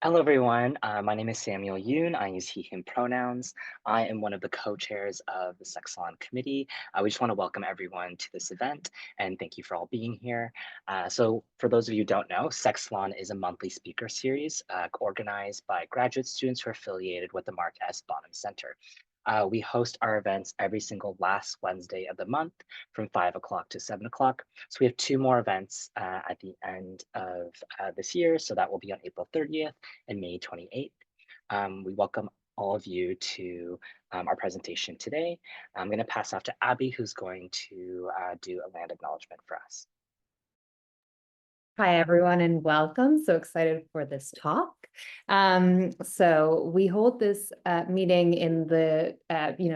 Hello, everyone. My name is Samuel Yoon. I use he, him pronouns. I am one of the co-chairs of the Sex Salon Committee. We just want to welcome everyone to this event and thank you for all being here. So for those of you who don't know, Sex Salon is a monthly speaker series organized by graduate students who are affiliated with the Mark S. Bonham Center. We host our events every single last Wednesday of the month from 5 o'clock to 7 o'clock. So we have two more events at the end of this year. So that will be on April 30th and May 28th. We welcome all of you to our presentation today. I'm going to pass off to Abby, who's going to do a land acknowledgement for us. Hi, everyone, and welcome. So excited for this talk. So we hold this meeting in the,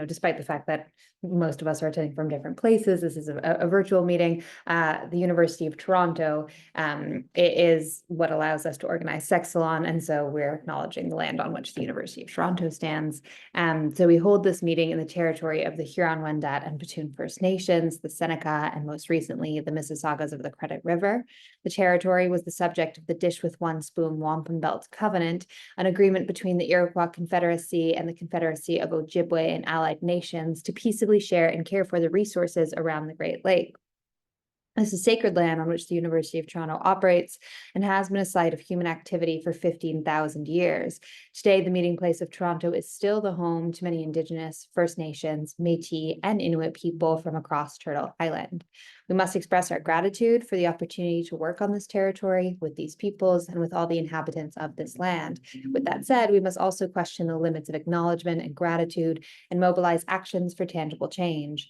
despite the fact that most of us are attending from different places, this is a virtual meeting. The University of Toronto it is what allows us to organize Sex Salon, and so we're acknowledging the land on which the University of Toronto stands. So we hold this meeting in the territory of the Huron-Wendat and Petun First Nations, the Seneca, and most recently, the Mississaugas of the Credit River. The territory was the subject of the Dish with One Spoon Wampum Belt Covenant, an agreement between the Iroquois Confederacy and the Confederacy of Ojibwe and allied nations to peaceably share and care for the resources around the Great Lake. This is sacred land on which the University of Toronto operates and has been a site of human activity for 15,000 years. Today, the meeting place of Toronto is still the home to many Indigenous, First Nations, Métis, and Inuit people from across Turtle Island. We must express our gratitude for the opportunity to work on this territory with these peoples and with all the inhabitants of this land. With that said, we must also question the limits of acknowledgement and gratitude and mobilize actions for tangible change.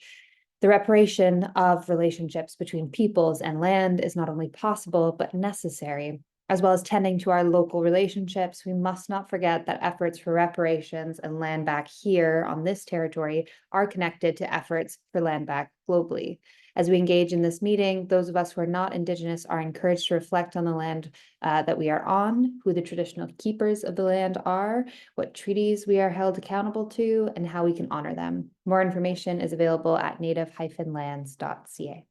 The reparation of relationships between peoples and land is not only possible, but necessary. As well as tending to our local relationships, we must not forget that efforts for reparations and land back here on this territory are connected to efforts for land back globally. As we engage in this meeting, those of us who are not Indigenous are encouraged to reflect on the land that we are on, who the traditional keepers of the land are, what treaties we are held accountable to, and how we can honor them. More information is available at native-lands.ca.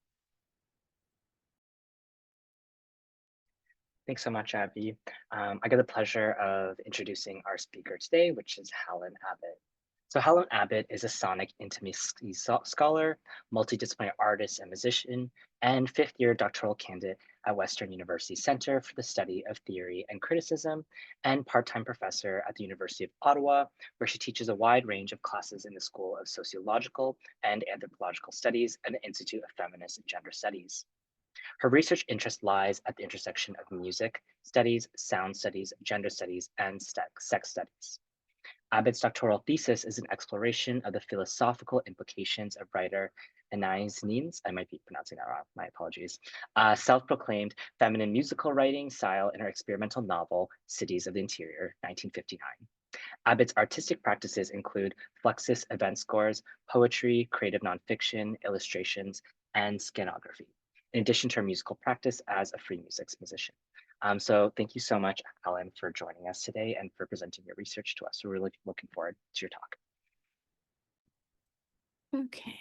Thanks so much, Abby. I get the pleasure of introducing our speaker today, which is Helen Abbot. So Helen Abbot is a sonic intimacy scholar, multidisciplinary artist and musician, and fifth-year doctoral candidate at Western University Center for the Study of Theory and Criticism, and part-time professor at the University of Ottawa, where she teaches a wide range of classes in the School of Sociological and Anthropological Studies and the Institute of Feminist and Gender Studies. Her research interest lies at the intersection of music studies, sound studies, gender studies, and sex studies. Abbott's doctoral thesis is an exploration of the philosophical implications of writer Anaïs Nin's, I might be pronouncing that wrong, my apologies, self-proclaimed feminine musical writing style in her experimental novel, Cities of the Interior, 1959. Abbott's artistic practices include Fluxus event scores, poetry, creative nonfiction, illustrations, and scanography, in addition to her musical practice as a free music musician. So thank you so much, Helen, for joining us today and for presenting your research to us. We're really looking forward to your talk. Okay.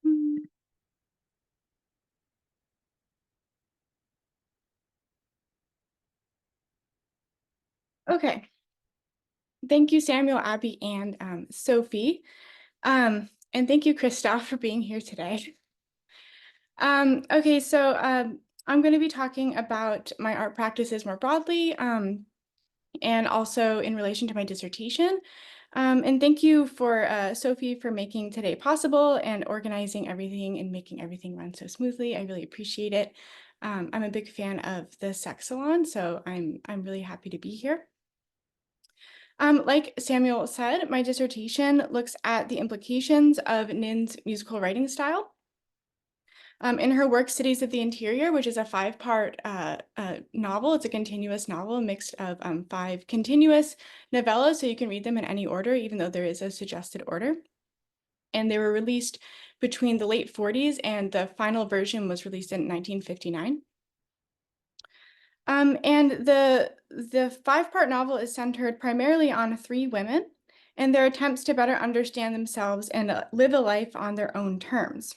Mhm. Okay. Thank you, Samuel, Abby, and Sophie. And thank you, Christoph, for being here today. Okay, so I'm going to be talking about my art practices more broadly, and also in relation to my dissertation. And thank you for Sophie for making today possible and organizing everything and making everything run so smoothly. I really appreciate it. I'm a big fan of the Sex Salon, so I'm really happy to be here. Like Samuel said, my dissertation looks at the implications of Nin's musical writing style. In her work, Cities of the Interior, which is a 5-part novel, it's a continuous novel mixed of 5 continuous novellas, so you can read them in any order, even though there is a suggested order. And they were released between the late 40s, and the final version was released in 1959. And the 5-part novel is centered primarily on 3 women and their attempts to better understand themselves and live a life on their own terms.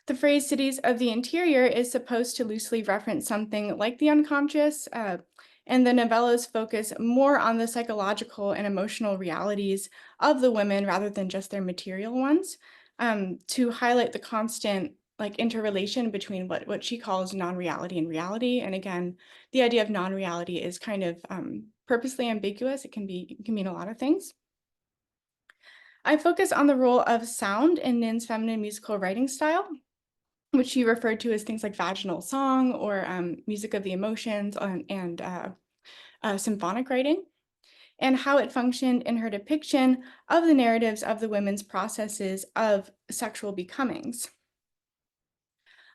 The phrase cities of the interior is supposed to loosely reference something like the unconscious, and the novellas focus more on the psychological and emotional realities of the women rather than just their material ones, to highlight the constant interrelation between what she calls non-reality and reality. And again, the idea of non-reality is kind of purposely ambiguous. It can mean a lot of things. I focus on the role of sound in Nin's feminine musical writing style, which she referred to as things like vaginal song or music of the emotions and symphonic writing, and how it functioned in her depiction of the narratives of the women's processes of sexual becomings.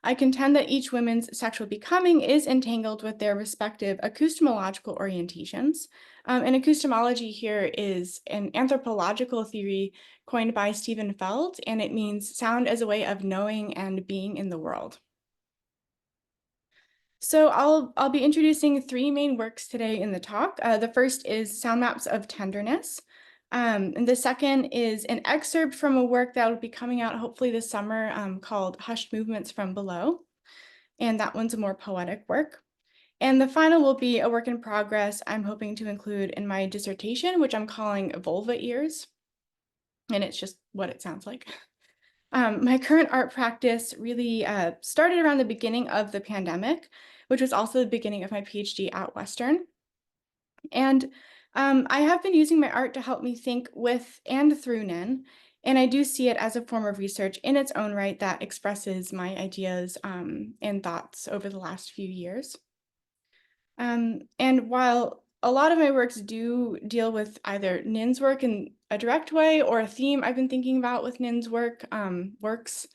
I contend that each woman's sexual becoming is entangled with their respective acoustemological orientations. And acoustemology here is an anthropological theory coined by Stephen Feld, and it means sound as a way of knowing and being in the world. So I'll be introducing three main works today in the talk. The first is Sound Maps of Tenderness. And the second is an excerpt from a work that will be coming out hopefully this summer called Hushed Movements from Below. And that one's a more poetic work. And the final will be a work in progress I'm hoping to include in my dissertation, which I'm calling Vulva Ears. And it's just what it sounds like. My current art practice really started around the beginning of the pandemic, which was also the beginning of my PhD at Western. And I have been using my art to help me think with and through Nin, and I do see it as a form of research in its own right that expresses my ideas and thoughts over the last few years. And while a lot of my works do deal with either Nin's work in a direct way or a theme I've been thinking about with Nin's works,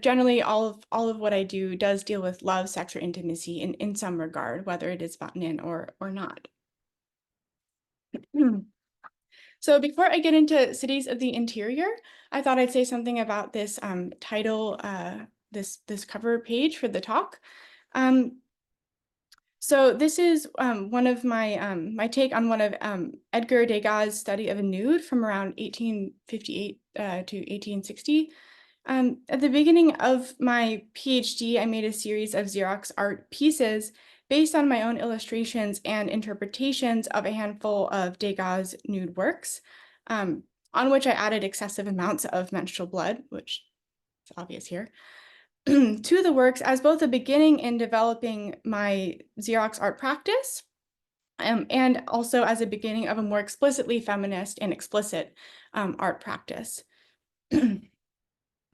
generally all of what I do does deal with love, sex, or intimacy in some regard, whether it is about Nin or not. So before I get into Cities of the Interior, I thought I'd say something about this title, this cover page for the talk. So this is one of my take on one of Edgar Degas' study of a nude from around 1858 to 1860. At the beginning of my PhD, I made a series of Xerox art pieces based on my own illustrations and interpretations of a handful of Degas' nude works, on which I added excessive amounts of menstrual blood, which is obvious here, to the works as both a beginning in developing my Xerox art practice, and also as a beginning of a more explicitly feminist and explicit art practice.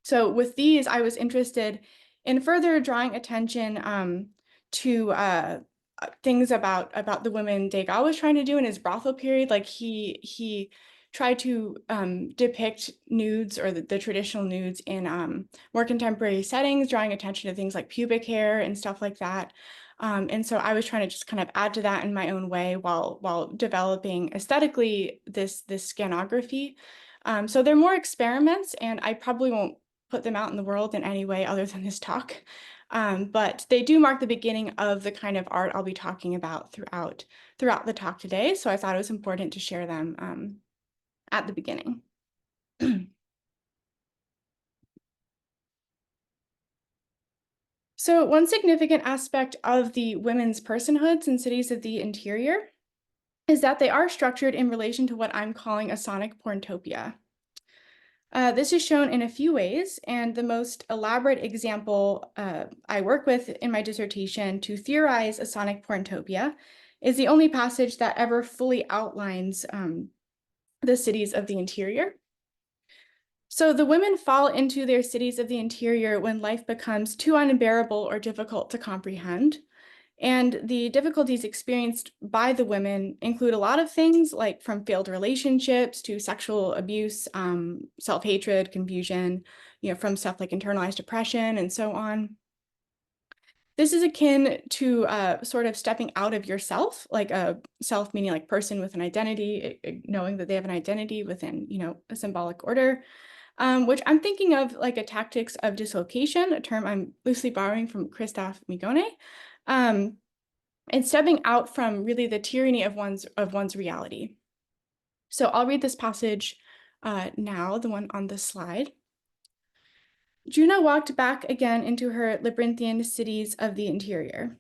So with these, I was interested in further drawing attention to things about the women Degas was trying to do in his brothel period. Like he tried to depict nudes or the traditional nudes in more contemporary settings, drawing attention to things like pubic hair and stuff like that. And so I was trying to just kind of add to that in my own way while developing aesthetically this scanography. So they're more experiments, and I probably won't put them out in the world in any way other than this talk. But they do mark the beginning of the kind of art I'll be talking about throughout the talk today. So I thought it was important to share them at the beginning. So one significant aspect of the women's personhoods in Cities of the Interior is that they are structured in relation to what I'm calling a sonic porntopia. This is shown in a few ways, and the most elaborate example I work with in my dissertation to theorize a sonic porntopia is the only passage that ever fully outlines the cities of the interior. So the women fall into their cities of the interior when life becomes too unbearable or difficult to comprehend. And the difficulties experienced by the women include a lot of things, like from failed relationships to sexual abuse, self-hatred, confusion, from stuff like internalized depression and so on. This is akin to sort of stepping out of yourself, like a self meaning like person with an identity, knowing that they have an identity within, a symbolic order, which I'm thinking of like a tactics of dislocation, a term I'm loosely borrowing from Christophe Migone. And stepping out from really the tyranny of one's reality. So I'll read this passage now, the one on the slide. Juno walked back again into her labyrinthian cities of the interior,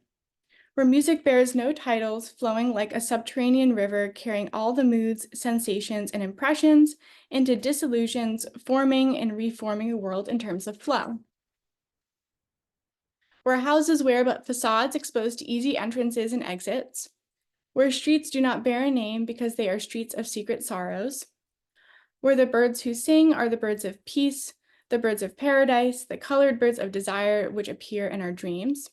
where music bears no titles, flowing like a subterranean river, carrying all the moods, sensations, and impressions into disillusions, forming and reforming a world in terms of flow. Where houses wear but facades exposed to easy entrances and exits, where streets do not bear a name because they are streets of secret sorrows, where the birds who sing are the birds of peace, the birds of paradise, the colored birds of desire which appear in our dreams.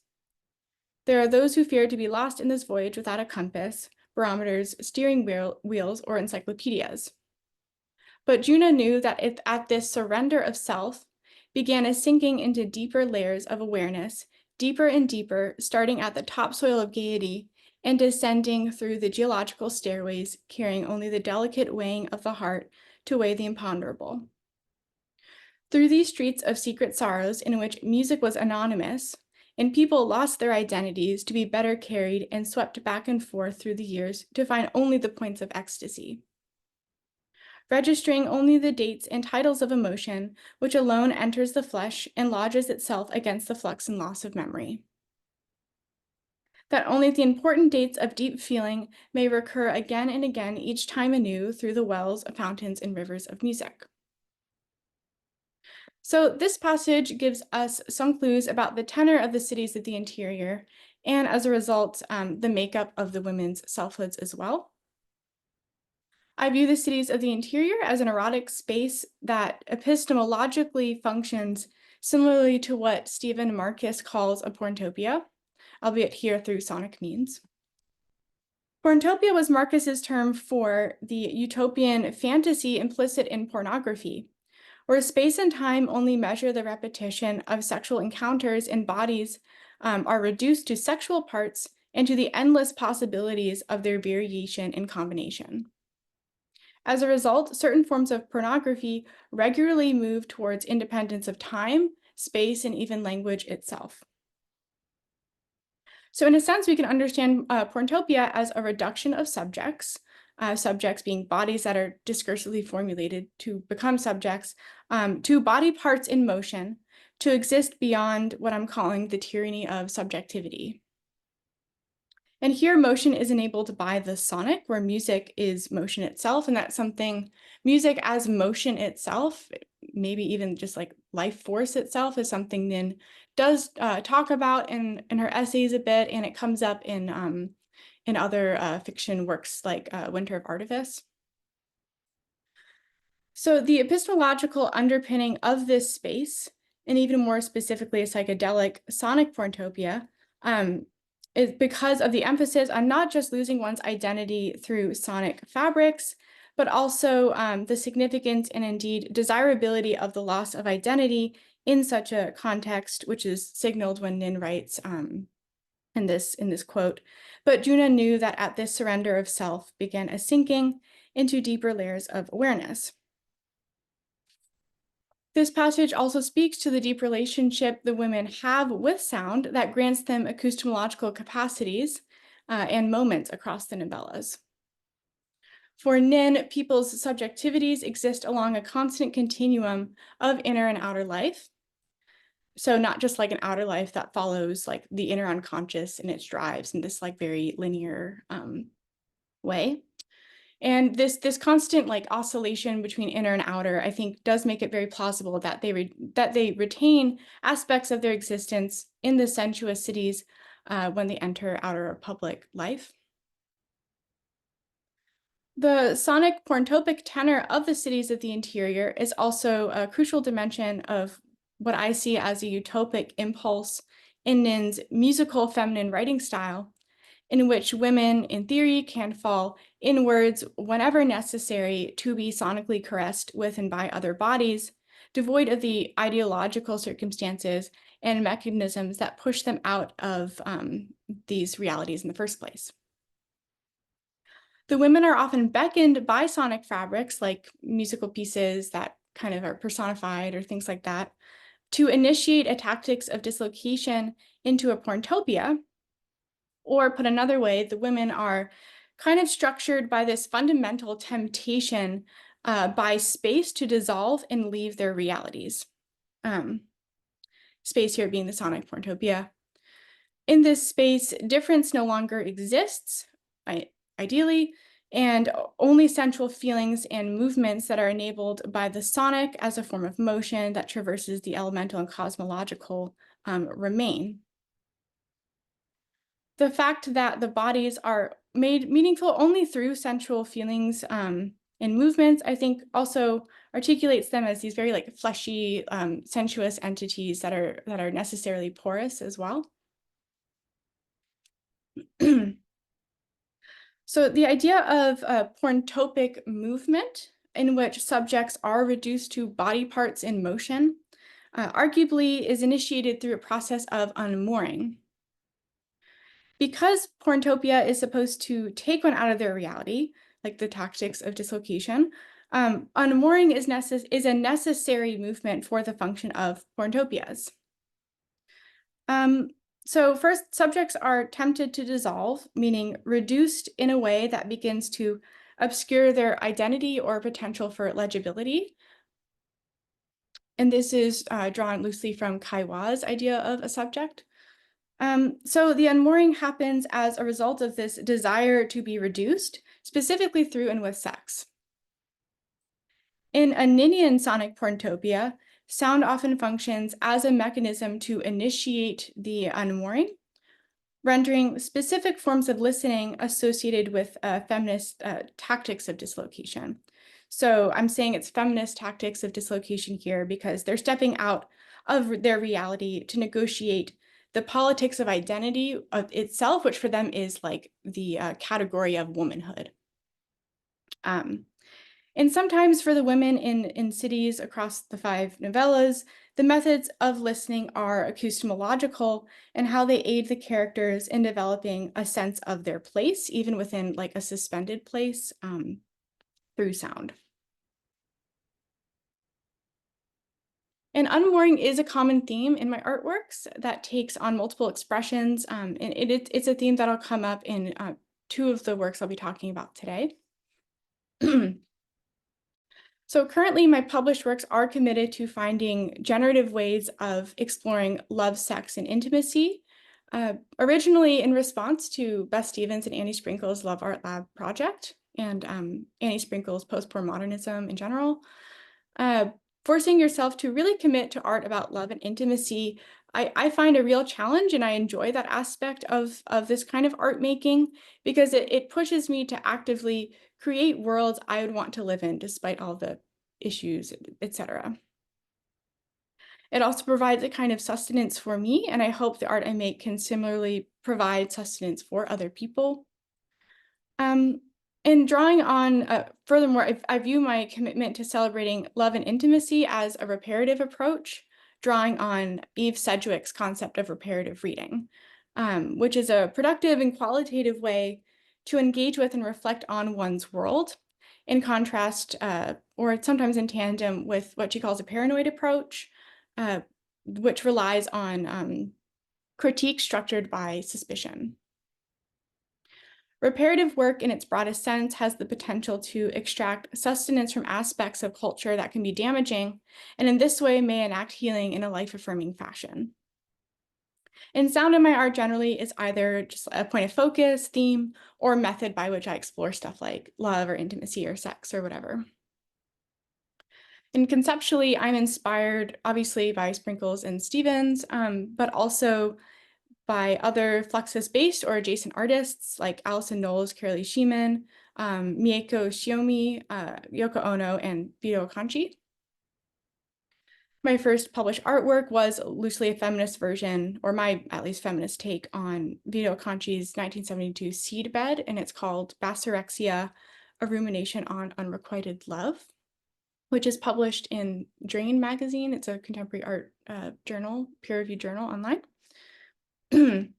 There are those who fear to be lost in this voyage without a compass, barometers, steering wheels, or encyclopedias. But Juno knew that at this surrender of self began a sinking into deeper layers of awareness, deeper and deeper, starting at the topsoil of gaiety and descending through the geological stairways, carrying only the delicate weighing of the heart to weigh the imponderable. Through these streets of secret sorrows in which music was anonymous, and people lost their identities to be better carried and swept back and forth through the years to find only the points of ecstasy, registering only the dates and titles of emotion, which alone enters the flesh and lodges itself against the flux and loss of memory. That only the important dates of deep feeling may recur again and again, each time anew, through the wells, fountains, and rivers of music. So this passage gives us some clues about the tenor of the cities of the interior, and as a result, the makeup of the women's selfhoods as well. I view the cities of the interior as an erotic space that epistemologically functions similarly to what Stephen Marcus calls a porntopia, albeit here through sonic means. Porntopia was Marcus's term for the utopian fantasy implicit in pornography, where space and time only measure the repetition of sexual encounters and bodies are reduced to sexual parts and to the endless possibilities of their variation and combination. As a result, certain forms of pornography regularly move towards independence of time, space, and even language itself. So in a sense, we can understand porntopia as a reduction of subjects, subjects being bodies that are discursively formulated to become subjects, to body parts in motion, to exist beyond what I'm calling the tyranny of subjectivity. And here motion is enabled by the sonic, where music is motion itself, and that's something, music as motion itself, maybe even just like life force itself, is something Nin does talk about in her essays a bit, and it comes up in other fiction works like Winter of Artifice. So the epistemological underpinning of this space, and even more specifically a psychedelic sonic porntopia, is because of the emphasis on not just losing one's identity through sonic fabrics, but also the significance and indeed desirability of the loss of identity in such a context, which is signaled when Nin writes in this quote. But Juno knew that at this surrender of self began a sinking into deeper layers of awareness. This passage also speaks to the deep relationship the women have with sound that grants them acoustemological capacities and moments across the novellas. For Nin, people's subjectivities exist along a constant continuum of inner and outer life. So not just like an outer life that follows like the inner unconscious and its drives in this like very linear way. And this constant like oscillation between inner and outer, I think, does make it very plausible that they retain aspects of their existence in the sensuous cities when they enter outer public life. The sonic porntopic tenor of the cities of the interior is also a crucial dimension of what I see as a utopic impulse in Nin's musical feminine writing style, in which women, in theory, can fall inwards whenever necessary to be sonically caressed with and by other bodies, devoid of the ideological circumstances and mechanisms that push them out of these realities in the first place. The women are often beckoned by sonic fabrics, like musical pieces that kind of are personified or things like that, to initiate a tactics of dislocation into a porntopia. Or put another way, the women are kind of structured by this fundamental temptation by space to dissolve and leave their realities. space here being the sonic porntopia. In this space, difference no longer exists, ideally, and only sensual feelings and movements that are enabled by the sonic as a form of motion that traverses the elemental and cosmological remain. The fact that the bodies are made meaningful only through sensual feelings and movements, I think also articulates them as these very like fleshy, sensuous entities that are necessarily porous as well. So the idea of a porntopic movement in which subjects are reduced to body parts in motion arguably is initiated through a process of unmooring. Because porntopia is supposed to take one out of their reality, like the tactics of dislocation, unmooring is a necessary movement for the function of porntopias. So first, subjects are tempted to dissolve, meaning reduced in a way that begins to obscure their identity or potential for legibility. And this is drawn loosely from Kaiwa's idea of a subject. So the unmooring happens as a result of this desire to be reduced, specifically through and with sex. In a Ninian sonic porntopia, sound often functions as a mechanism to initiate the unmooring, rendering specific forms of listening associated with feminist tactics of dislocation. So I'm saying it's feminist tactics of dislocation here because they're stepping out of their reality to negotiate the politics of identity of itself, which for them is like the category of womanhood. And sometimes for the women in cities across the 5 novellas, the methods of listening are acoustemological and how they aid the characters in developing a sense of their place, even within like a suspended place through sound. And unmooring is a common theme in my artworks that takes on multiple expressions. And it's a theme that'll come up in 2 of the works I'll be talking about today. So currently my published works are committed to finding generative ways of exploring love, sex, and intimacy, originally in response to Beth Stevens and Annie Sprinkle's Love Art Lab project and Annie Sprinkle's post-porn modernism in general. Forcing yourself to really commit to art about love and intimacy, I find a real challenge, and I enjoy that aspect of this kind of art making because it pushes me to actively create worlds I would want to live in despite all the issues, etc. It also provides a kind of sustenance for me, and I hope the art I make can similarly provide sustenance for other people. In drawing on, furthermore, I view my commitment to celebrating love and intimacy as a reparative approach, drawing on Eve Sedgwick's concept of reparative reading, which is a productive and qualitative way to engage with and reflect on one's world, in contrast, or sometimes in tandem with what she calls a paranoid approach, which relies on critique structured by suspicion. Reparative work in its broadest sense has the potential to extract sustenance from aspects of culture that can be damaging, and in this way may enact healing in a life-affirming fashion. And sound in my art generally is either just a point of focus, theme, or method by which I explore stuff like love or intimacy or sex or whatever. And conceptually, I'm inspired obviously by Sprinkles and Stevens, but also by other Fluxus-based or adjacent artists like Alison Knowles, Carolee Sheeman, Mieko Shiomi, Yoko Ono, and Vito Kanchi. My first published artwork was loosely a feminist version, or my at least feminist take on Vito Kanchi's 1972 Seedbed, and it's called Basorexia, A Rumination on Unrequited Love, which is published in Drain magazine. It's a contemporary art journal, peer-reviewed journal online. The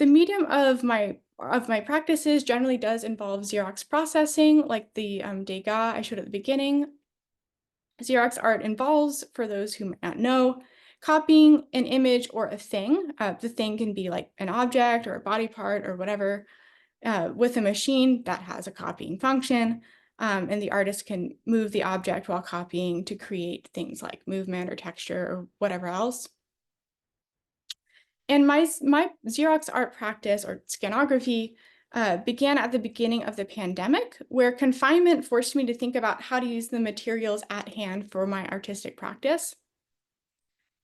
medium of my practices generally does involve Xerox processing, like the Degas I showed at the beginning. Xerox art involves, for those who might not know, copying an image or a thing. The thing can be like an object or a body part or whatever, with a machine that has a copying function, and the artist can move the object while copying to create things like movement or texture or whatever else. And my Xerox art practice or scanography began at the beginning of the pandemic, where confinement forced me to think about how to use the materials at hand for my artistic practice.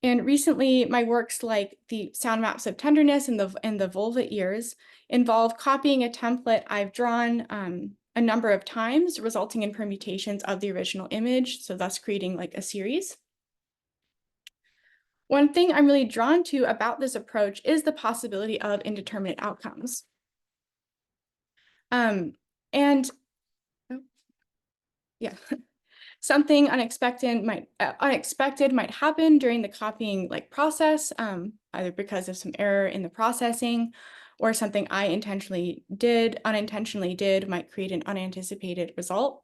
And recently, my works like the sound maps of tenderness and the vulva ears involve copying a template I've drawn a number of times, resulting in permutations of the original image, so thus creating like a series. One thing I'm really drawn to about this approach is the possibility of indeterminate outcomes. And yeah, something unexpected might happen during the copying process, either because of some error in the processing or something I unintentionally did might create an unanticipated result.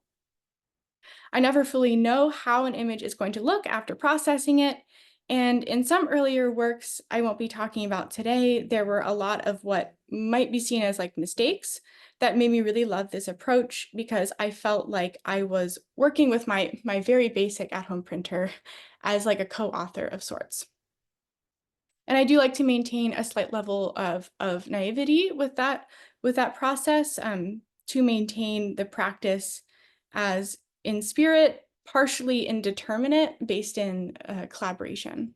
I never fully know how an image is going to look after processing it. And in some earlier works I won't be talking about today, there were a lot of what might be seen as mistakes that made me really love this approach, because I felt like I was working with my very basic at-home printer as a co-author of sorts. And I do like to maintain a slight level of naivety with that process, to maintain the practice as in spirit, partially indeterminate, based in collaboration.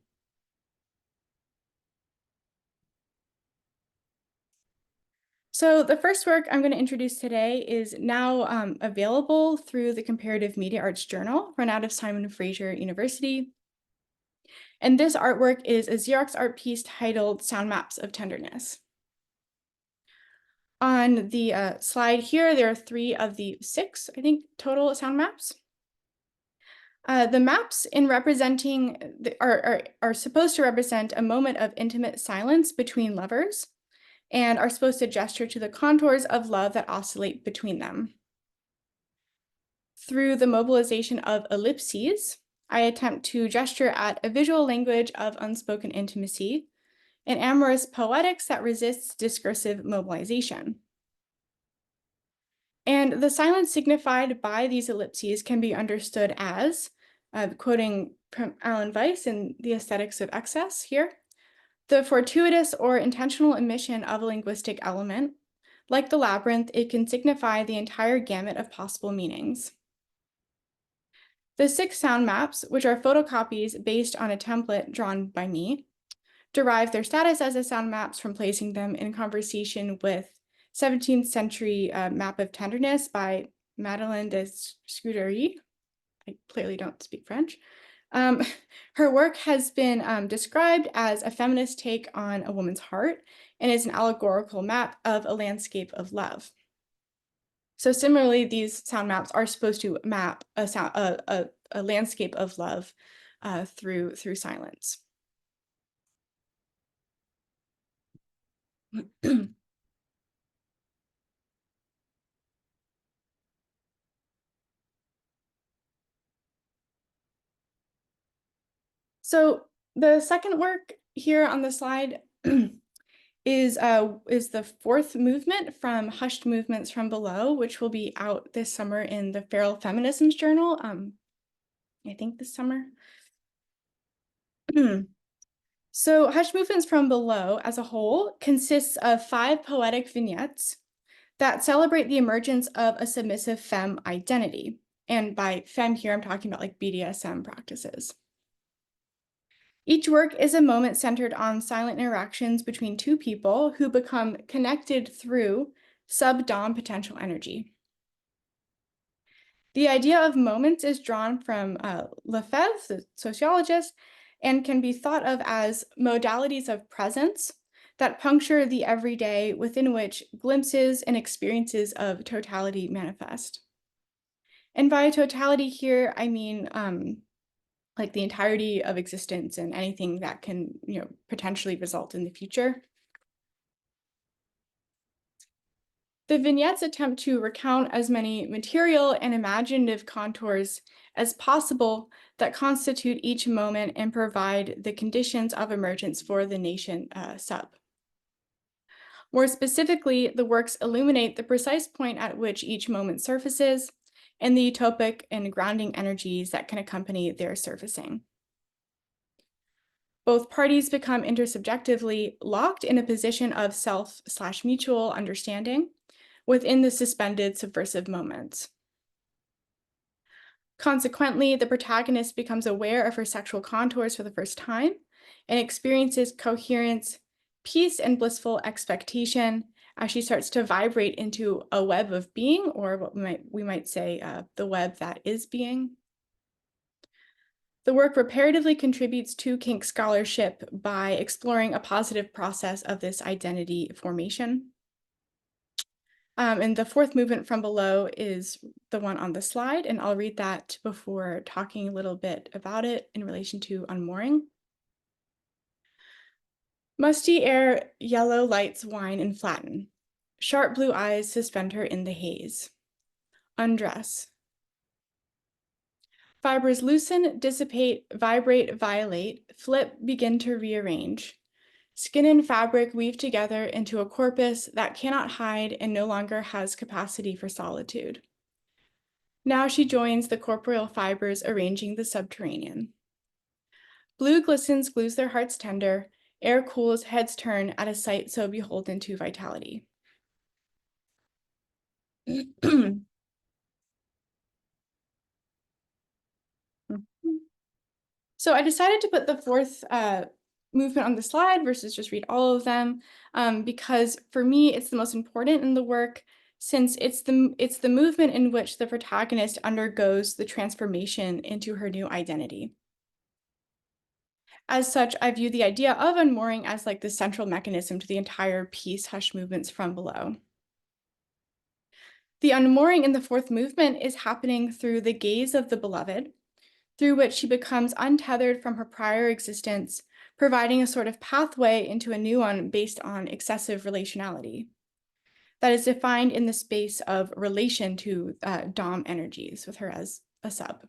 So the first work I'm going to introduce today is now available through the Comparative Media Arts Journal, run out of Simon Fraser University. And this artwork is a Xerox art piece titled Sound Maps of Tenderness. On the slide here, there are 3 of the 6, I think, total sound maps. The maps in representing are supposed to represent a moment of intimate silence between lovers, and are supposed to gesture to the contours of love that oscillate between them. Through the mobilization of ellipses, I attempt to gesture at a visual language of unspoken intimacy, an amorous poetics that resists discursive mobilization. And the silence signified by these ellipses can be understood as, quoting from Alan Weiss in The Aesthetics of Excess here, the fortuitous or intentional omission of a linguistic element. Like the labyrinth, it can signify the entire gamut of possible meanings. The 6 sound maps, which are photocopies based on a template drawn by me, derive their status as a sound maps from placing them in conversation with 17th century map of tenderness by Madeleine de Scudéry. I clearly don't speak French. Her work has been described as a feminist take on a woman's heart, and is an allegorical map of a landscape of love. So similarly, these sound maps are supposed to map a landscape of love through silence. So the second work here on the slide is the 4th movement from Hushed Movements from Below, which will be out this summer in the Feral Feminisms Journal, I think this summer. So Hushed Movements from Below as a whole consists of 5 poetic vignettes that celebrate the emergence of a submissive femme identity. And by femme here, I'm talking about BDSM practices. Each work is a moment centered on silent interactions between 2 people who become connected through sub-dom potential energy. The idea of moments is drawn from Lefebvre, the sociologist, and can be thought of as modalities of presence that puncture the everyday, within which glimpses and experiences of totality manifest. And by totality here, I mean the entirety of existence and anything that can, potentially result in the future. The vignettes attempt to recount as many material and imaginative contours as possible that constitute each moment and provide the conditions of emergence for the nation sub. More specifically, the works illuminate the precise point at which each moment surfaces and the utopic and grounding energies that can accompany their surfacing. Both parties become intersubjectively locked in a position of self/mutual understanding within the suspended subversive moments. Consequently, the protagonist becomes aware of her sexual contours for the first time and experiences coherence, peace, and blissful expectation as she starts to vibrate into a web of being, or what we might say, the web that is being. The work reparatively contributes to kink scholarship by exploring a positive process of this identity formation. And the fourth movement from below is the one on the slide, and I'll read that before talking a little bit about it in relation to unmooring. Musty air, yellow lights whine and flatten. Sharp blue eyes suspend her in the haze. Undress. Fibers loosen, dissipate, vibrate, violate, flip, begin to rearrange. Skin and fabric weave together into a corpus that cannot hide and no longer has capacity for solitude. Now she joins the corporeal fibers arranging the subterranean. Blue glistens, glues their hearts tender, air cools, heads turn at a sight so beholden to vitality. So I decided to put the fourth movement on the slide versus just read all of them, because for me, it's the most important in the work, since it's the movement in which the protagonist undergoes the transformation into her new identity. As such, I view the idea of unmooring as like the central mechanism to the entire piece, Hush movements from below. The unmooring in the fourth movement is happening through the gaze of the beloved, through which she becomes untethered from her prior existence, providing a sort of pathway into a new one based on excessive relationality that is defined in the space of relation to Dom energies, with her as a sub.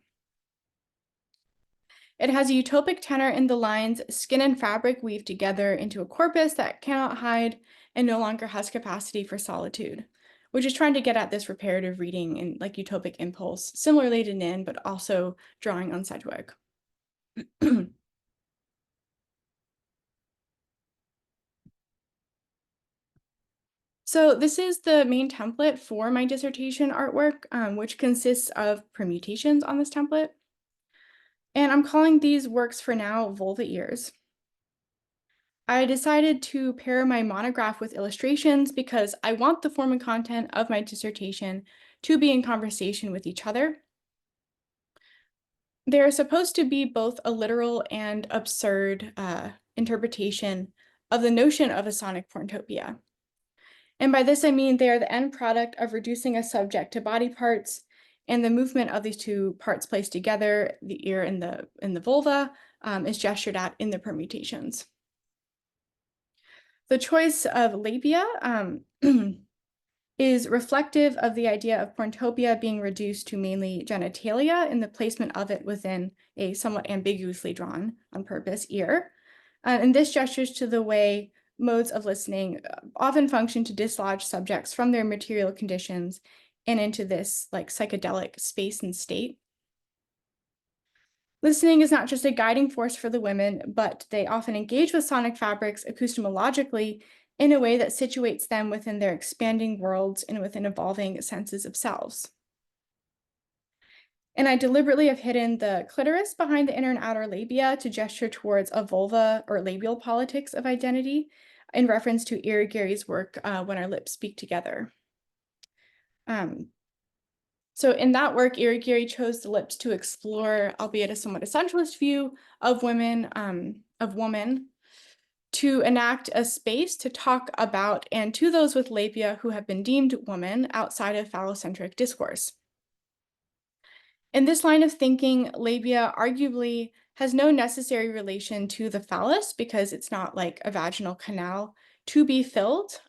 It has a utopic tenor in the lines, skin and fabric weave together into a corpus that cannot hide and no longer has capacity for solitude, which is trying to get at this reparative reading and like utopic impulse, similarly to Nin, but also drawing on Sedgwick. So this is the main template for my dissertation artwork, which consists of permutations on this template. And I'm calling these works for now Vulva ears. I decided to pair my monograph with illustrations because I want the form and content of my dissertation to be in conversation with each other. They're supposed to be both a literal and absurd interpretation of the notion of a sonic porntopia. And by this, I mean they are the end product of reducing a subject to body parts and the movement of these two parts placed together, the ear and the vulva, is gestured at in the permutations. The choice of labia is reflective of the idea of porntopia being reduced to mainly genitalia in the placement of it within a somewhat ambiguously drawn, on purpose, ear. And this gestures to the way modes of listening often function to dislodge subjects from their material conditions and into this like psychedelic space and state. Listening is not just a guiding force for the women, but they often engage with sonic fabrics acoustemologically in a way that situates them within their expanding worlds and within evolving senses of selves. And I deliberately have hidden the clitoris behind the inner and outer labia to gesture towards a vulva or labial politics of identity in reference to Irigary's work, When Our Lips Speak Together. So in that work, Irigary chose the lips to explore, albeit a somewhat essentialist view of women, to enact a space to talk about and to those with labia who have been deemed woman outside of phallocentric discourse. In this line of thinking, labia arguably has no necessary relation to the phallus because it's not like a vaginal canal to be filled,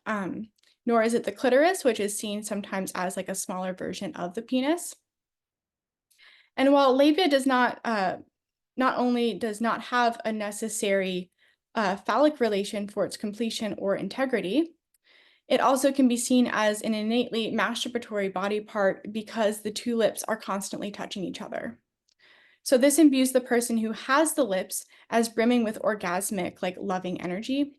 nor is it the clitoris, which is seen sometimes as like a smaller version of the penis. And while labia does not only does not have a necessary phallic relation for its completion or integrity, It also can be seen as an innately masturbatory body part because the two lips are constantly touching each other. So this imbues the person who has the lips as brimming with orgasmic, like loving energy.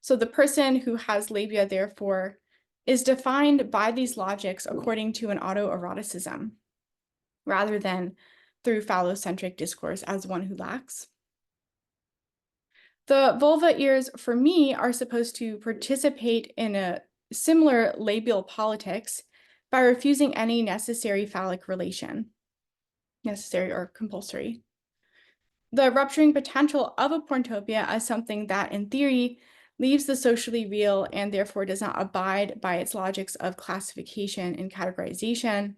So the person who has labia, therefore, is defined by these logics according to an autoeroticism, rather than through phallocentric discourse as one who lacks. The vulva ears, for me, are supposed to participate in a similar labial politics by refusing any necessary phallic relation, necessary or compulsory. The rupturing potential of a porntopia as something that, in theory, leaves the socially real and therefore does not abide by its logics of classification and categorization,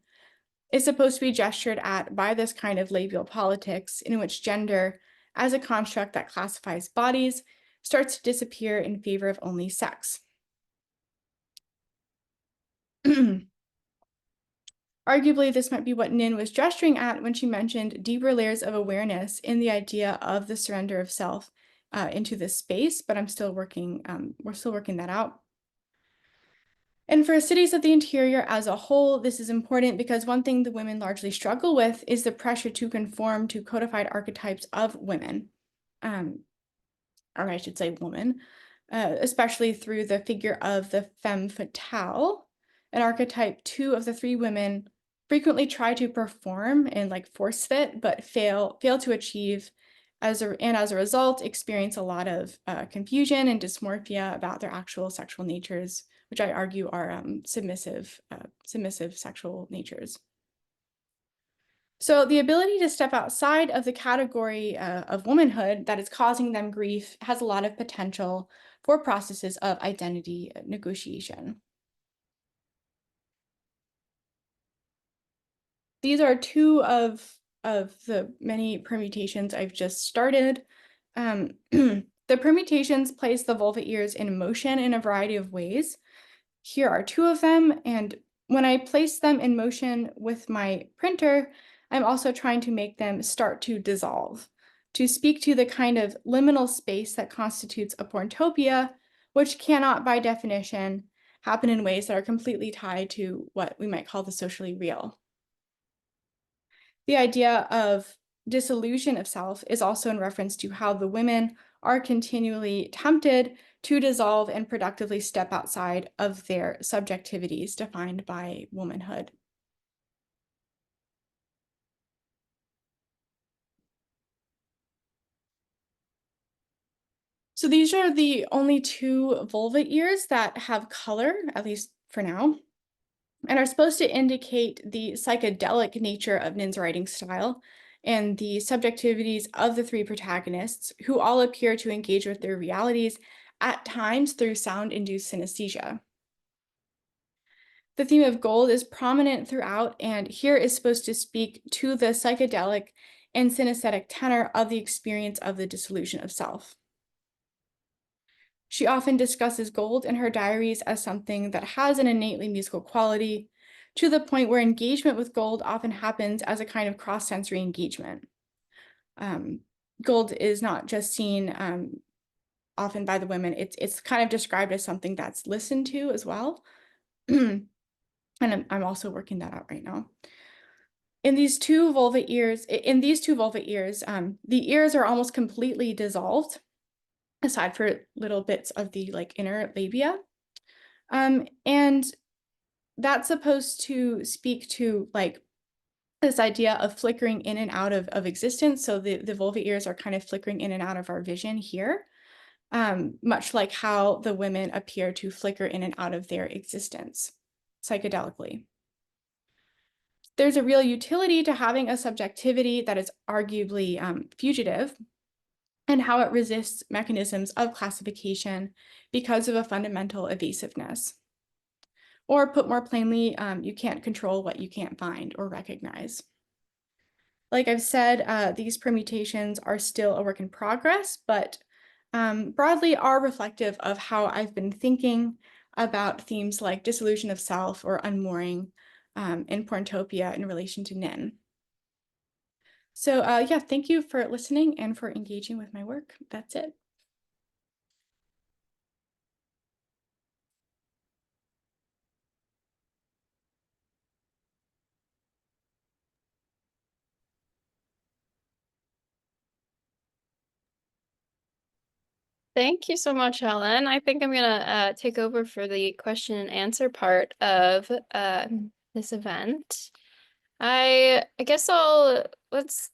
is supposed to be gestured at by this kind of labial politics in which gender, as a construct that classifies bodies, starts to disappear in favor of only sex. Arguably, this might be what Nin was gesturing at when she mentioned deeper layers of awareness in the idea of the surrender of self into this space, but we're still working that out. And for cities of the interior as a whole, this is important because one thing the women largely struggle with is the pressure to conform to codified archetypes of women, or I should say woman, especially through the figure of the femme fatale, an archetype two of the three women frequently try to perform and like force fit, but fail to achieve, and as a result experience a lot of confusion and dysmorphia about their actual sexual natures, which I argue are submissive sexual natures. So the ability to step outside of the category of womanhood that is causing them grief has a lot of potential for processes of identity negotiation. These are two of the many permutations I've just started. The permutations place the vulva ears in motion in a variety of ways. Here are two of them, and when I place them in motion with my printer, I'm also trying to make them start to dissolve, to speak to the kind of liminal space that constitutes a porntopia, which cannot, by definition, happen in ways that are completely tied to what we might call the socially real. The idea of dissolution of self is also in reference to how the women are continually tempted to dissolve and productively step outside of their subjectivities defined by womanhood. So these are the only two vulva ears that have color, at least for now, and are supposed to indicate the psychedelic nature of Nin's writing style and the subjectivities of the three protagonists, who all appear to engage with their realities at times through sound-induced synesthesia. The theme of gold is prominent throughout, and here is supposed to speak to the psychedelic and synesthetic tenor of the experience of the dissolution of self. She often discusses gold in her diaries as something that has an innately musical quality, to the point where engagement with gold often happens as a kind of cross-sensory engagement. Gold is not just seen often by the women, it's kind of described as something that's listened to as well. And I'm also working that out right now. In these two vulva ears, the ears are almost completely dissolved, aside for little bits of the like inner labia. And that's supposed to speak to like this idea of flickering in and out of existence. So the vulva ears are kind of flickering in and out of our vision here, much like how the women appear to flicker in and out of their existence psychedelically. There's a real utility to having a subjectivity that is arguably fugitive, and how it resists mechanisms of classification because of a fundamental evasiveness. Or put more plainly, you can't control what you can't find or recognize. Like I've said, these permutations are still a work in progress, but broadly are reflective of how I've been thinking about themes like dissolution of self or unmooring in Porntopia in relation to Nin. So yeah, thank you for listening and for engaging with my work. That's it. Thank you so much, Helen. I think I'm gonna take over for the question and answer part of this event. I guess let's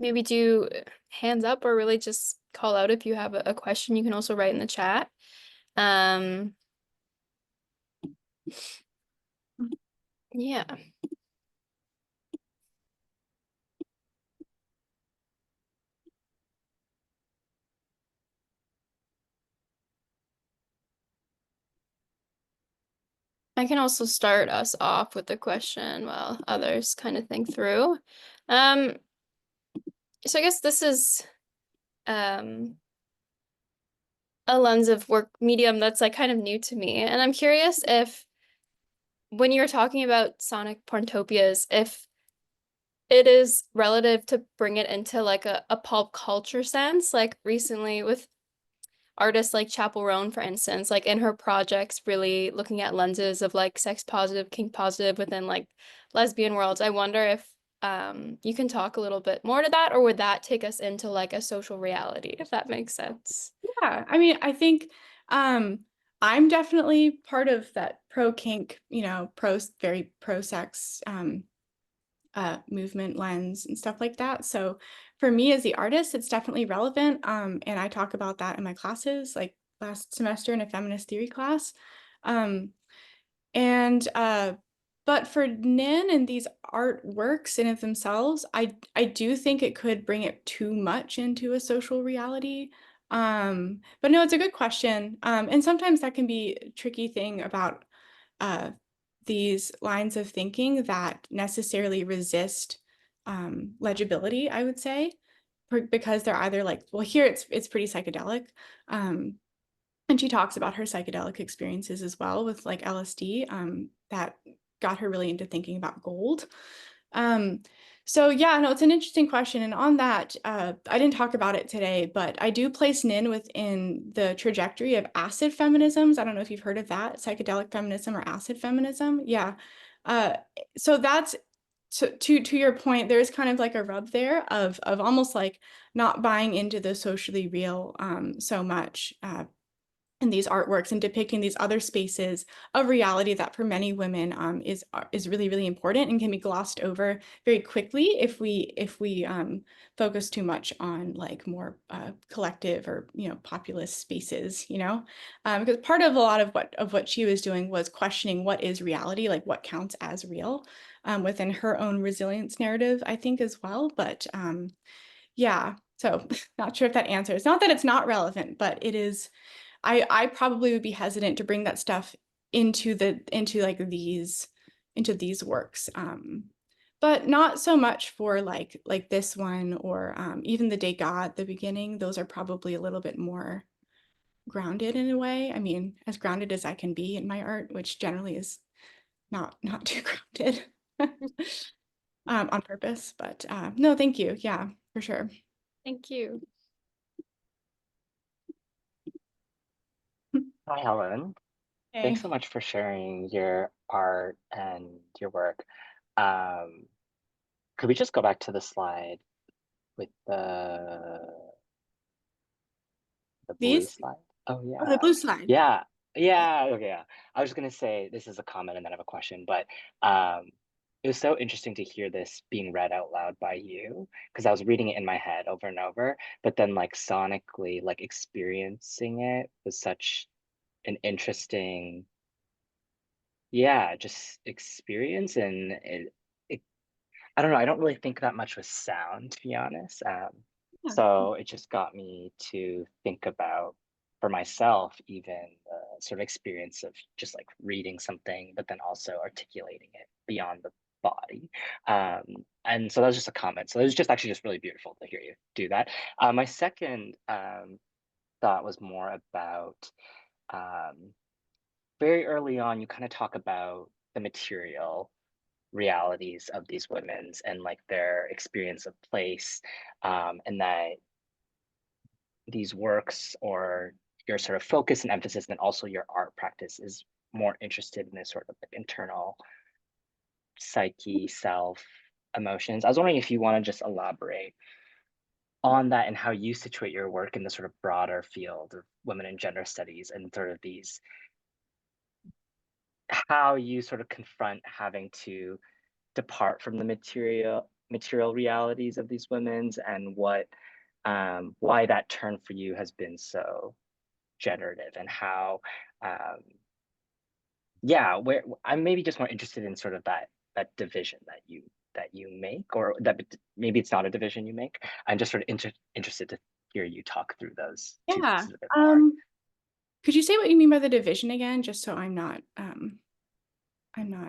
maybe do hands up or really just call out if you have a question. You can also write in the chat. Yeah. I can also start us off with the question while others kind of think through. So I guess this is a lens of work medium that's like kind of new to me. And I'm curious if when you're talking about sonic porntopias, if it is relative to bring it into like a pop culture sense, like recently with artists like Chapel Roan, for instance, like in her projects, really looking at lenses of like sex positive, kink positive within like lesbian worlds. I wonder if you can talk a little bit more to that, or would that take us into like a social reality, if that makes sense? Yeah, I mean, I think I'm definitely part of that pro kink, very pro sex movement lens and stuff like that. So for me as the artist, it's definitely relevant. And I talk about that in my classes, like last semester in a feminist theory class. But for Nin and these artworks in of themselves, I do think it could bring it too much into a social reality. But no, it's a good question. And sometimes that can be a tricky thing about these lines of thinking that necessarily resist legibility, I would say, because they're either like, well, here it's pretty psychedelic. And she talks about her psychedelic experiences as well with like LSD that got her really into thinking about gold. So yeah, no, it's an interesting question. And on that, I didn't talk about it today, but I do place Nin within the trajectory of acid feminisms. I don't know if you've heard of that, psychedelic feminism or acid feminism. Yeah. So that's to your point, there's kind of like a rub there of almost like not buying into the socially real so much in these artworks and depicting these other spaces of reality that for many women is really, really important and can be glossed over very quickly if we focus too much on like more collective or populist spaces, because part of a lot of what she was doing was questioning what is reality, like what counts as real within her own resilience narrative, I think as well. But yeah, so not sure if that answers. Not that it's not relevant, but it is. I probably would be hesitant to bring that stuff into these works. But not so much for like this one or even the Day God, the beginning. Those are probably a little bit more grounded in a way. I mean, as grounded as I can be in my art, which generally is not too grounded on purpose. But no, thank you. Yeah, for sure. Thank you. Hi, Helen. Hey. Thanks so much for sharing your art and your work. Could we just go back to the slide with the blue These? slide? Oh, Oh, the yeah. blue slide. Yeah. Yeah. Okay. Yeah. I was going to say this is a comment and then I have a question, but it was so interesting to hear this being read out loud by you because I was reading it in my head over and over, but then like sonically, like experiencing it was such an interesting, yeah, just experience. And it I don't know, I don't really think that much with sound, to be honest. Yeah. So it just got me to think about, for myself, even the sort of experience of just like reading something, but then also articulating it beyond the body. And so that was just a comment. So it was just actually just really beautiful to hear you do that. My second thought was more about very early on, you kind of talk about the material realities of these women's and like their experience of place, and that these works or your sort of focus and emphasis and also your art practice is more interested in this sort of like internal psyche, self, emotions. I was wondering if you want to just elaborate on that and how you situate your work in the sort of broader field of women and gender studies and sort of these, how you sort of confront having to depart from the material realities of these women's, and what why that turn for you has been so generative, and how yeah, where I'm maybe just more interested in sort of that division that you make, or that maybe it's not a division you make. I'm just sort of interested to hear you talk through those two Yeah. pieces a bit more. Could you say what you mean by the division again, just so I'm not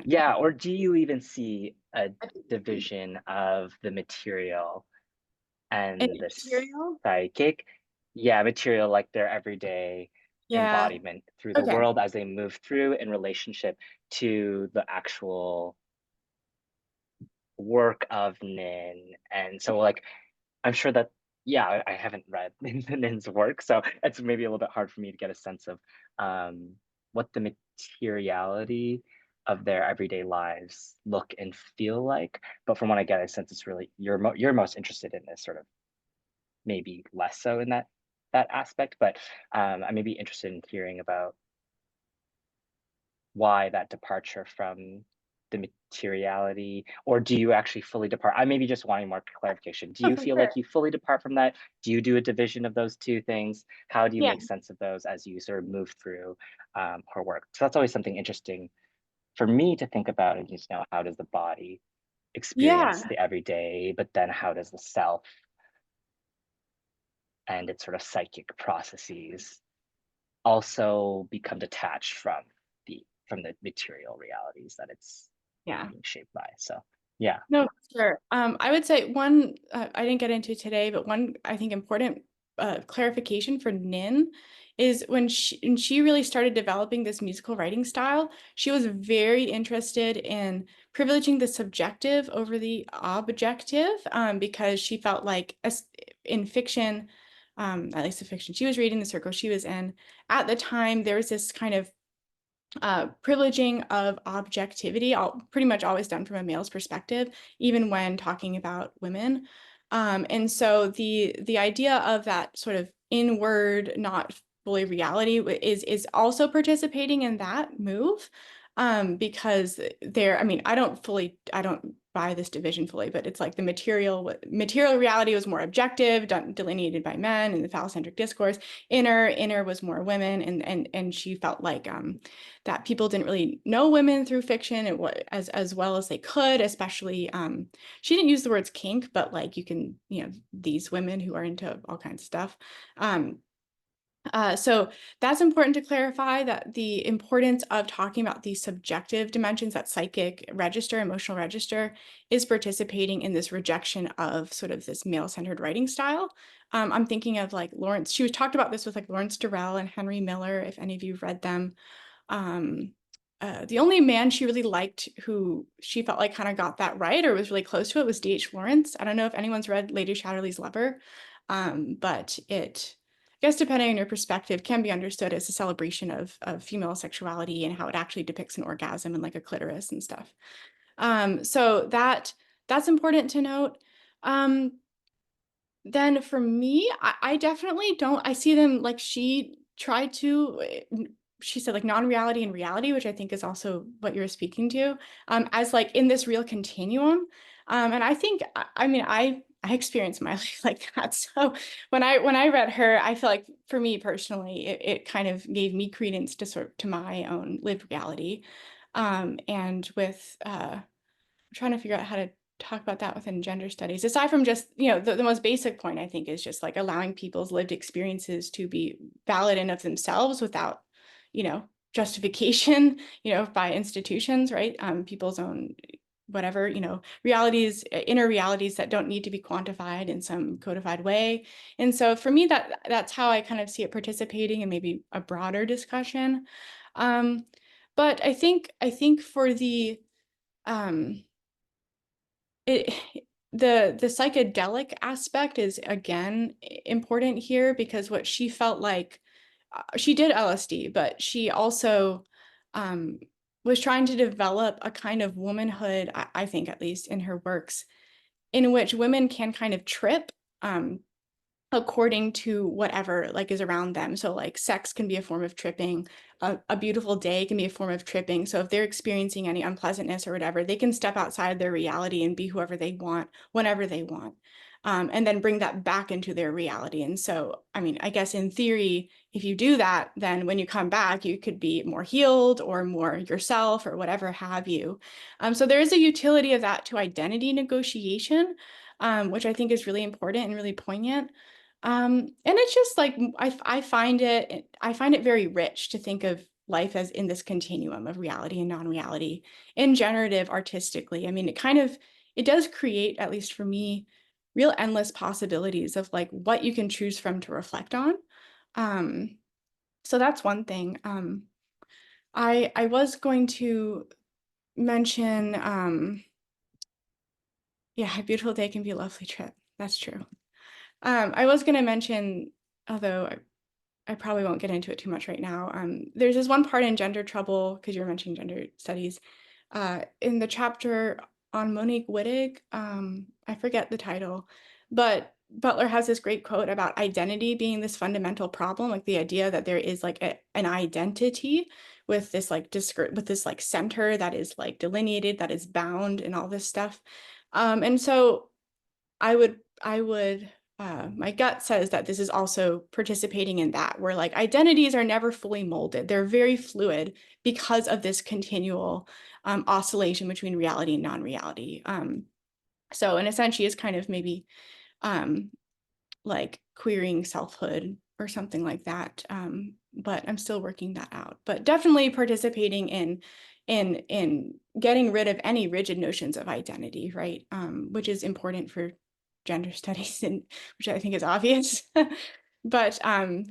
Yeah, or do you even see a division of the material in and the material? psychic? Yeah, material, like their everyday Yeah. embodiment through the Okay. world as they move through in relationship to the actual work of Nin. And so like I'm sure that, yeah, I haven't read Nin's work, so it's maybe a little bit hard for me to get a sense of what the materiality of their everyday lives look and feel like. But from what I get, I sense it's really you're most interested in this sort of, maybe less so in that aspect. But I may be interested in hearing about why that departure from the materiality, or do you actually fully depart? I may be just wanting more clarification. Do Oh, you for feel sure. like you fully depart from that? Do you do a division of those two things? How do you Yeah. make sense of those as you sort of move through her work? So that's always something interesting for me to think about, and just know, how does the body experience Yeah. the everyday, but then how does the self and its sort of psychic processes also become detached from the material realities that it's Yeah. being shaped by. So yeah. No, sure. I would say one I didn't get into today, but one I think important clarification for Nin is when she really started developing this musical writing style, she was very interested in privileging the subjective over the objective, because she felt like in fiction, at least the fiction she was reading, the circle she was in, at the time, there was this kind of privileging of objectivity, pretty much always done from a male's perspective, even when talking about women. And so the idea of that sort of inward, not fully reality is also participating in that move. Because I mean, I don't buy this division fully, but it's like the material reality was more objective, delineated by men in the phallocentric discourse. Inner was more women, and she felt like that people didn't really know women through fiction as well as they could, especially she didn't use the words kink, but like you can, these women who are into all kinds of stuff. So that's important to clarify, that the importance of talking about these subjective dimensions, that psychic register, emotional register, is participating in this rejection of sort of this male-centered writing style. I'm thinking of like Lawrence, she was talked about this with like Lawrence Durrell and Henry Miller, if any of you read them. The only man she really liked who she felt like kind of got that right or was really close to it was D.H. Lawrence. I don't know if anyone's read Lady Chatterley's Lover, but it, I guess depending on your perspective, can be understood as a celebration of female sexuality and how it actually depicts an orgasm and like a clitoris and stuff. So that's important to note. Then for me, I definitely don't, I see them like she tried to, she said like non-reality and reality, which I think is also what you're speaking to, as like in this real continuum. And I think, I mean, I experienced my life like that. So when I read her, I feel like for me personally, it kind of gave me credence to my own lived reality. And with, I'm trying to figure out how to talk about that within gender studies, aside from just, the most basic point, I think, is just like allowing people's lived experiences to be valid in of themselves without, justification, by institutions, right? People's own whatever, realities, inner realities that don't need to be quantified in some codified way. And so for me, that's how I kind of see it participating in maybe a broader discussion. But I think for the it the psychedelic aspect is again important here, because what she felt like, she did LSD, but she also was trying to develop a kind of womanhood, I think, at least in her works, in which women can kind of trip according to whatever like is around them. So like sex can be a form of tripping, a beautiful day can be a form of tripping. So if they're experiencing any unpleasantness or whatever, they can step outside their reality and be whoever they want, whenever they want, and then bring that back into their reality. And so, I mean, I guess in theory, if you do that, then when you come back, you could be more healed or more yourself or whatever have you. So there is a utility of that to identity negotiation, which I think is really important and really poignant. And it's just like I find it very rich to think of life as in this continuum of reality and non-reality and generative artistically. I mean, it does create, at least for me, real endless possibilities of like what you can choose from to reflect on. So that's one thing. I was going to mention, yeah, a beautiful day can be a lovely trip. That's true. I was going to mention, although I probably won't get into it too much right now. There's this one part in Gender Trouble, because you're mentioning gender studies, in the chapter on Monique Wittig. I forget the title, but Butler has this great quote about identity being this fundamental problem, like the idea that there is like an identity with this like with this like center that is like delineated, that is bound, and all this stuff. And so I would my gut says that this is also participating in that, where like identities are never fully molded. They're very fluid because of this continual oscillation between reality and non-reality. So in a sense, she is kind of maybe like queering selfhood or something like that. But I'm still working that out. But definitely participating in getting rid of any rigid notions of identity, right? Which is important for gender studies, and which I think is obvious. But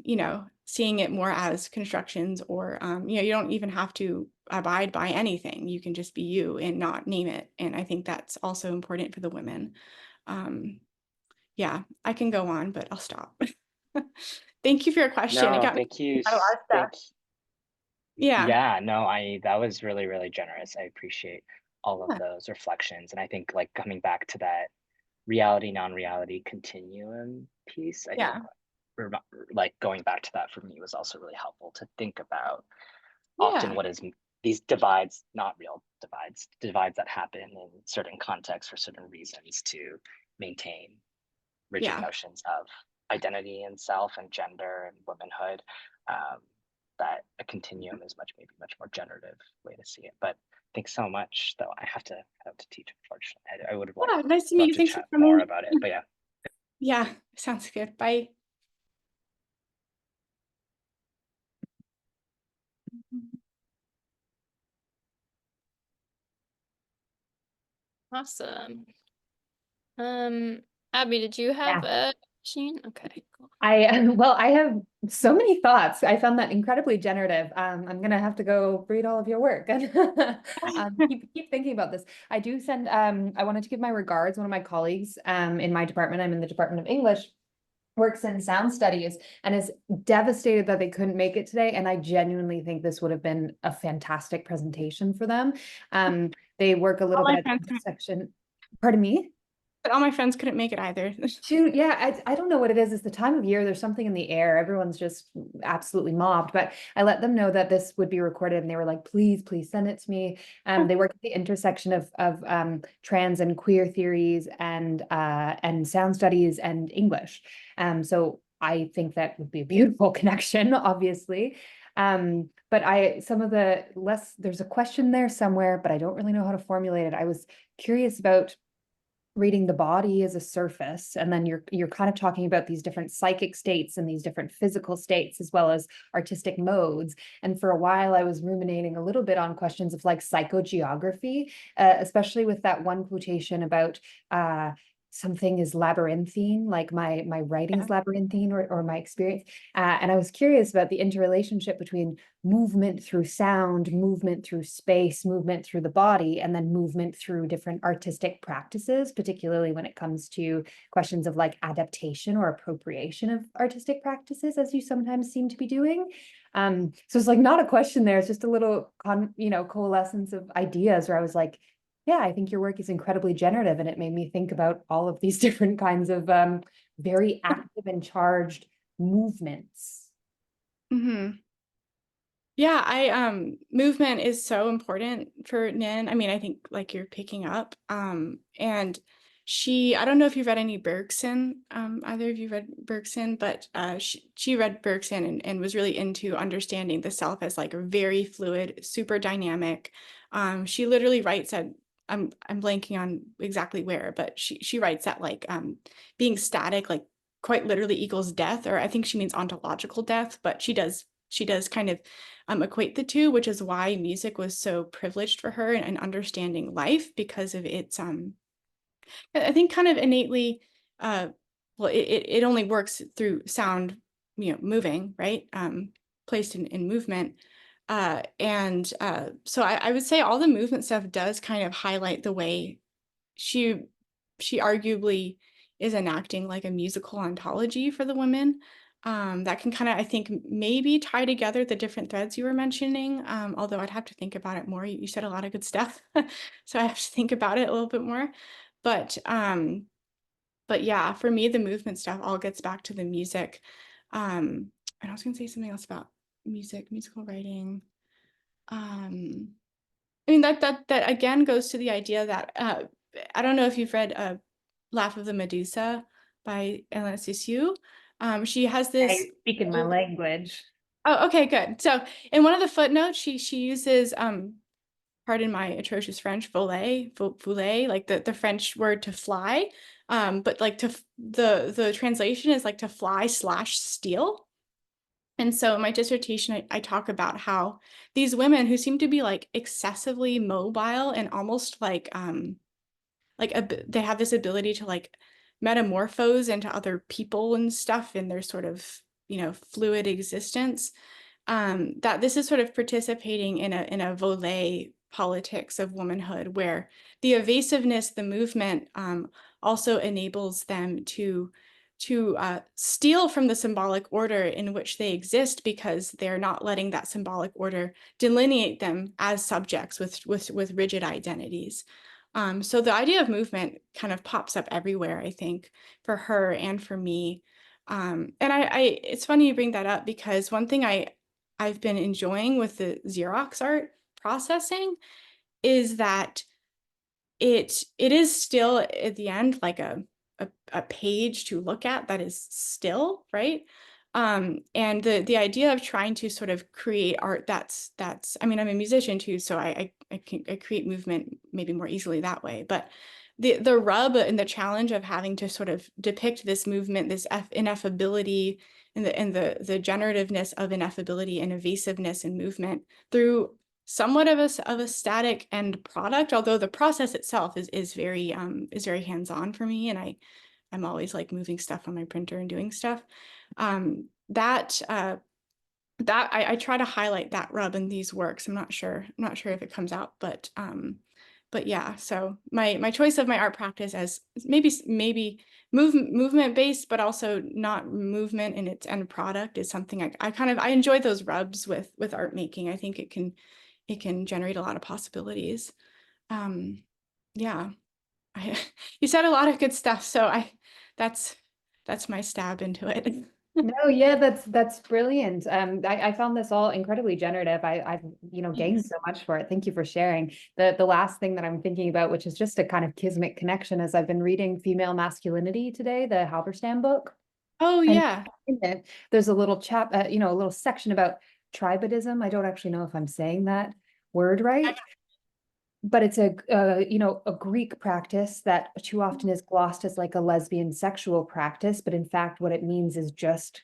you know, seeing it more as constructions, or you know, you don't even have to abide by anything. You can just be you and not name it. And I think that's also important for the women. Yeah, I can go on, but I'll stop. Thank you for your question. It No, got me thank you. a lot of stuff. Yeah. Yeah, no, that was really, really generous. I appreciate all of Yeah. those reflections. And I think like coming back to that reality, non-reality continuum piece, I think Yeah. like going back to that for me was also really helpful to think about often Yeah. what is these divides, not real divides that happen in certain contexts for certain reasons to maintain rigid Yeah. notions of identity and self and gender and womanhood. That a continuum is maybe much more generative way to see it. But thanks so much, though. I have to teach, unfortunately. I would have Yeah. Nice to meet loved you. to Thanks for chat more coming. about it, but yeah. Yeah. Sounds good. Bye. Awesome. Abby, did you have a question? Okay, cool. Well, I have so many thoughts. I found that incredibly generative. I'm gonna have to go read all of your work and keep thinking about this. I do send, I wanted to give my regards. One of my colleagues in my department, I'm in the Department of English, works in sound studies and is devastated that they couldn't make it today. And I genuinely think this would have been a fantastic presentation for them. They work a little bit at the intersection. Pardon me? But all my friends couldn't make it either. Shoot, yeah, I don't know what it is. It's the time of year. There's something in the air. Everyone's just absolutely mobbed. But I let them know that this would be recorded, and they were like, "Please, please send it to me." They work at the intersection of trans and queer theories and sound studies and English. So I think that would be a beautiful connection, obviously. But there's a question there somewhere, but I don't really know how to formulate it. I was curious about reading the body as a surface, and then you're kind of talking about these different psychic states and these different physical states as well as artistic modes. And for a while I was ruminating a little bit on questions of like psychogeography, especially with that one quotation about something is labyrinthine, like my writing's labyrinthine, or my experience. And I was curious about the interrelationship between movement through sound, movement through space, movement through the body, and then movement through different artistic practices, particularly when it comes to questions of like adaptation or appropriation of artistic practices, as you sometimes seem to be doing. So it's like not a question there, it's just a little coalescence of ideas where I was like, yeah, I think your work is incredibly generative, and it made me think about all of these different kinds of very active and charged movements. Mm-hmm. Yeah, movement is so important for Nin. I mean, I think like you're picking up. And I don't know if you've read any Bergson, either of you read Bergson, but she read Bergson and was really into understanding the self as like a very fluid, super dynamic. She literally writes at, I'm blanking on exactly where, but she writes that like being static, like quite literally equals death, or I think she means ontological death, but she does kind of equate the two, which is why music was so privileged for her and understanding life, because of its I think kind of innately well, it only works through sound, moving, right, placed in movement. So I would say all the movement stuff does kind of highlight the way she arguably is enacting like a musical ontology for the women. That can kind of, I think, maybe tie together the different threads you were mentioning, although I'd have to think about it more. You said a lot of good stuff, so I have to think about it a little bit more. But yeah, for me, the movement stuff all gets back to the music. And I was going to say something else about musical writing. I mean, that again goes to the idea that I don't know if you've read Laugh of the Medusa by Anaïs Nin. She has this. I speak in my language. Oh, okay, good. So in one of the footnotes, she uses pardon my atrocious French, voler, like the French word to fly. But like the translation is like to fly / steal. And so in my dissertation, I talk about how these women who seem to be like excessively mobile and almost like they have this ability to like metamorphose into other people and stuff in their sort of, fluid existence, that this is sort of participating in a volet politics of womanhood, where the evasiveness, the movement, also enables them to steal from the symbolic order in which they exist, because they're not letting that symbolic order delineate them as subjects with rigid identities. So the idea of movement kind of pops up everywhere, I think, for her and for me. And it's funny you bring that up, because one thing I've been enjoying with the Xerox art processing is that it is still at the end like a page to look at that is still, right? And the idea of trying to sort of create art that's I mean, I'm a musician too, so I create movement maybe more easily that way. But the rub and the challenge of having to sort of depict this movement, this ineffability, and the generativeness of ineffability and evasiveness and movement through somewhat of a static end product, although the process itself is very hands-on for me, and I'm always like moving stuff on my printer and doing stuff. That I try to highlight that rub in these works. I'm not sure if it comes out, but yeah. So my choice of my art practice as maybe movement based, but also not movement in its end product, is something I enjoy those rubs with art making. I think it can generate a lot of possibilities. Yeah, you said a lot of good stuff, so that's my stab into it. No, yeah, that's brilliant. I found this all incredibly generative. I've gained so much for it. Thank you for sharing. The last thing that I'm thinking about, which is just a kind of kismet connection, is I've been reading Female Masculinity today, the Halberstam book. Oh And yeah. in it, there's a little a little section about tribadism. I don't actually know if I'm saying that word right, but it's a Greek practice that too often is glossed as like a lesbian sexual practice, but in fact what it means is just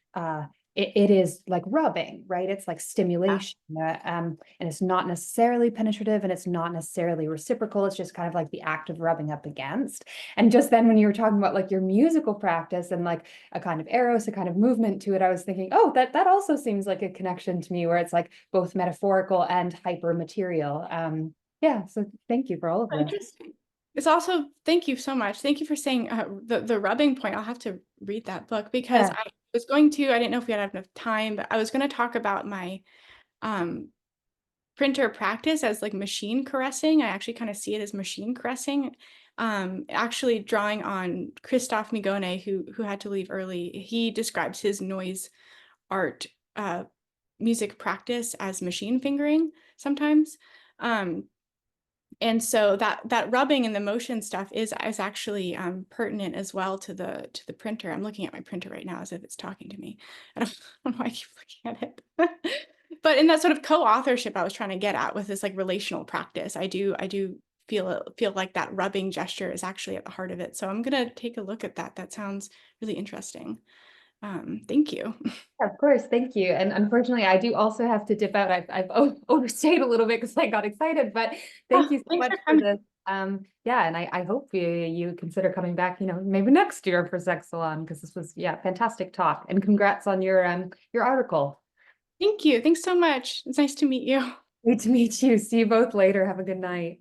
it is like rubbing, right? It's like stimulation, and it's not necessarily penetrative, and it's not necessarily reciprocal. It's just kind of like the act of rubbing up against. And just then when you were talking about like your musical practice and like a kind of eros, a kind of movement to it, I was thinking, oh, that also seems like a connection to me, where it's like both metaphorical and hyper material. Yeah, so thank you for all of that. Interesting. It's also, thank you so much. Thank you for saying the rubbing point. I'll have to read that book, because Yeah. I didn't know if we had enough time, but I was going to talk about my printer practice as like machine caressing. I actually kind of see it as machine caressing. Actually drawing on Christophe Migone, who had to leave early. He describes his noise art music practice as machine fingering sometimes. And so that rubbing and the motion stuff is actually pertinent as well to the printer. I'm looking at my printer right now as if it's talking to me. I don't know why I keep looking at it. But in that sort of co-authorship I was trying to get at with this like relational practice, I do feel like that rubbing gesture is actually at the heart of it. So I'm gonna take a look at that. That sounds really interesting. Thank you. Of course, thank you. And unfortunately, I do also have to dip out. I've overstayed a little bit because I got excited, but thank you so Thanks much for for coming. this. Yeah, and I hope you consider coming back, maybe next year for Sex Salon, because this was, yeah, fantastic talk. And congrats on your article. Thank you. Thanks so much. It's nice to meet you. Great to meet you. See you both later. Have a good night.